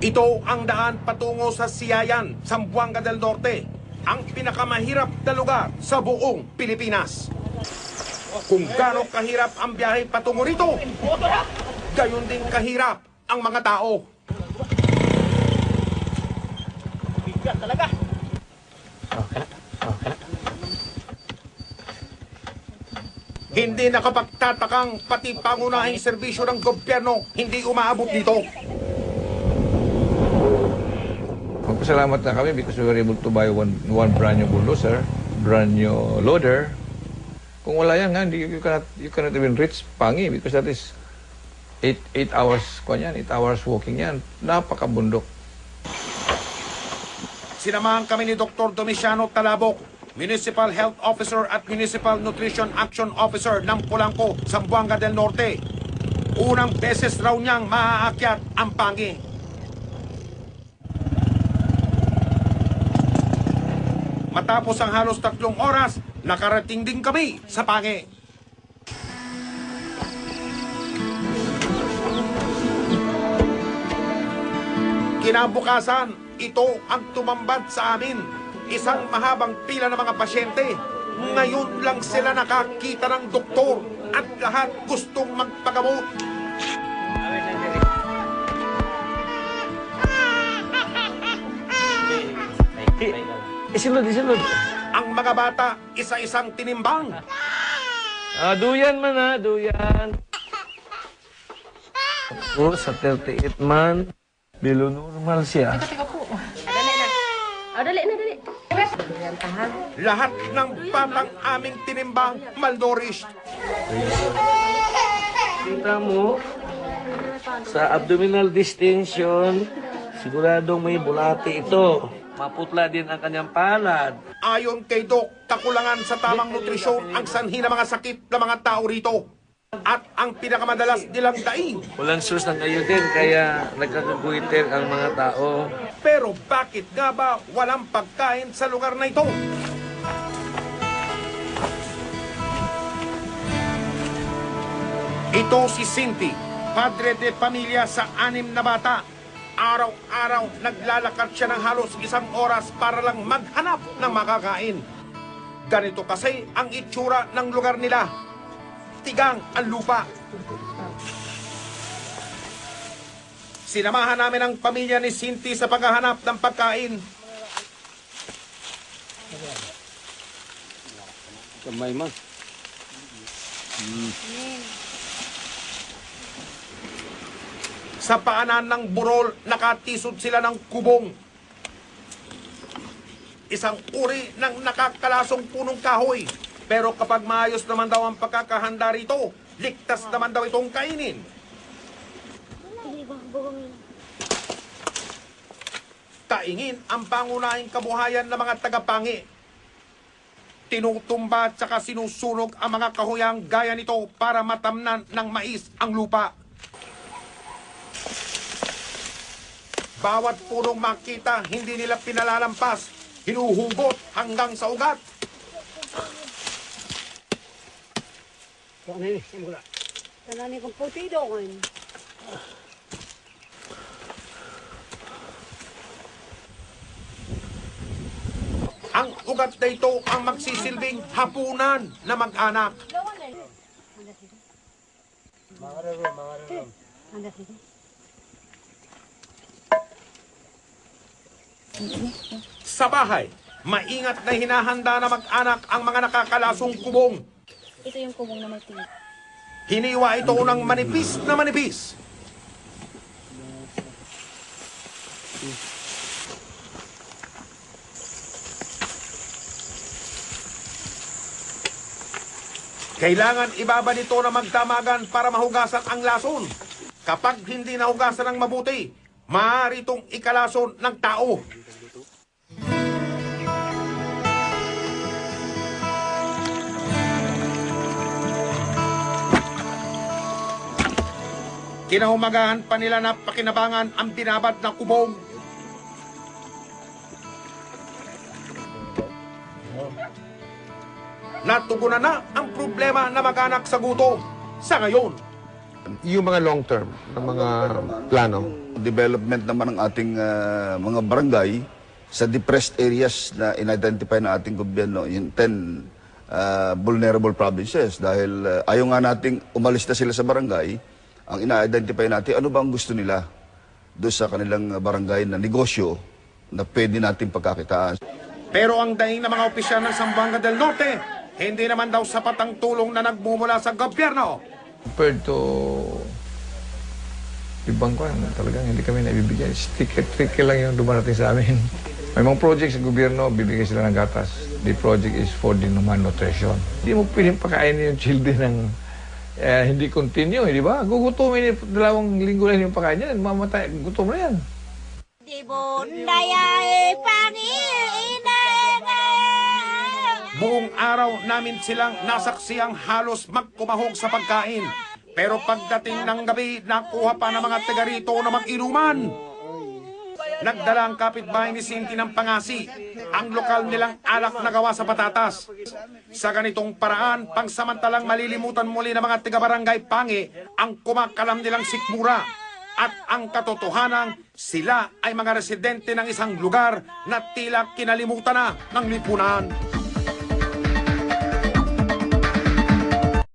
Ito ang daan patungo sa Siayan, Zamboanga del Norte, ang pinakamahirap na lugar sa buong Pilipinas. Kung gaano kahirap ang biyahe patungo rito, gayon din kahirap ang mga tao. Bigat talaga. Hindi nakapagtatakang pati pangunahing serbisyo ng gobyerno hindi umaabot dito. Magpasalamat na kami because we were able to buy one brand new bulldozer, brand new loader. Kung wala yan, you cannot even reach Pangi because that is 8 hours yan, 8 hours walking yan. Napakabundok. Sinamahan kami ni Dr. Domiciano Talabok, Municipal Health Officer at Municipal Nutrition Action Officer ng Polanco, Zamboanga del Norte. Unang beses raw niyang maaakyat ang Pangi. Matapos ang halos 3 oras, nakarating din kami sa Pangi. Kinabukasan, ito ang tumambad sa amin. Isang mahabang pila ng mga pasyente. Ngayon lang sila nakakita ng doktor at lahat gustong magpagamot. Isunod. Ang mga bata, isa-isang tinimbang. Duyan man duyan. Ako sa 38 man, bilo normal siya. Teka po. Dali na. Dali na. Lahat ng batang aming tinimbang malnourished. Kita mo, sa abdominal distension, siguradong may bulati ito. Maputla din ang kanyang palad. Ayon kay Doc, kakulangan sa tamang nutrisyon ang sanhi ng mga sakit ng mga tao rito. At ang pinakamadalas nilang daing. Walang source ng iodine, kaya nagkakaguitin ang mga tao. Pero bakit nga ba walang pagkain sa lugar na ito? Ito si Cindy, padre de pamilya sa 6 na bata. Araw-araw naglalakad siya ng halos 1 oras para lang maghanap ng makakain. Ganito kasi ang itsura ng lugar nila. Tigang ang lupa. Sinamahan namin ang pamilya ni Cindy sa paghahanap ng pagkain. Kamay man. Sa paanan ng burol, nakatisod sila ng kubong. Isang uri ng nakakalasong punong kahoy. Pero kapag maayos naman daw ang pagkakahanda rito, ligtas naman daw itong kainin. Kaingin ang pangunahing kabuhayan ng mga taga-Pangi. Tinutumba at saka sinusunog ang mga kahuyang gaya nito para matamnan ng mais ang lupa. Bawat punong makita, hindi nila pinalalampas, hinuhugot hanggang sa ugat. Tanani kong puti doon. Ang ugat na ito ang magsisilbing hapunan na mag-anak. Sa bahay, maingat na hinahanda na mag-anak ang mga nakakalasong kubong. Ito yung kubong na may tinik. Hiniwa ito ng manipis na manipis. Kailangan ibaba nito na magdamagan para mahugasan ang lason. Kapag hindi nahugasan ng mabuti, maaari itong ikalason ng tao. Kinahumagahan pa nila na pakinabangan ang binabad na kubong. Natugunan na ang problema na mag-anak sa gutom. Sa ngayon, Yung mga long term na mga plano. Development naman ng ating mga barangay sa depressed areas na in-identify na ating gobyerno, yung 10 vulnerable provinces. Dahil ayaw nga nating umalis na sila sa barangay, ang ina-identify natin, ano ba ang gusto nila doon sa kanilang barangay na negosyo na pwede natin pagkakitaan. Pero ang daing ng mga opisyal ng Zamboanga del Norte, hindi naman daw sapat ang tulong na nagmumula sa gobyerno. Compared to ibang kwan, talagang hindi kami naibibigyan. Tricky lang yung dumarating sa amin. May mga project sa gobyerno, bibigay sila ng gatas. The project is for the malnutrition. Hindi mo piling pakainin yung children ng hindi continue, di ba? Gugutumin yung 2 linggo lang yung pakain niya, mamatay, gutom na yan. Buong araw namin silang nasaksiyang halos magkumahog sa pagkain. Pero pagdating ng gabi, nakuha pa ng mga taga rito na mag-inuman. Nagdala ang kapitbahay ni Cindy ng pangasi, ang lokal nilang alak na gawa sa patatas. Sa ganitong paraan, pangsamantalang malilimutan muli ng mga taga-barangay Pangi ang kumakalam nilang sikmura. At ang katotohanan, sila ay mga residente ng isang lugar na tila kinalimutan na ng lipunan.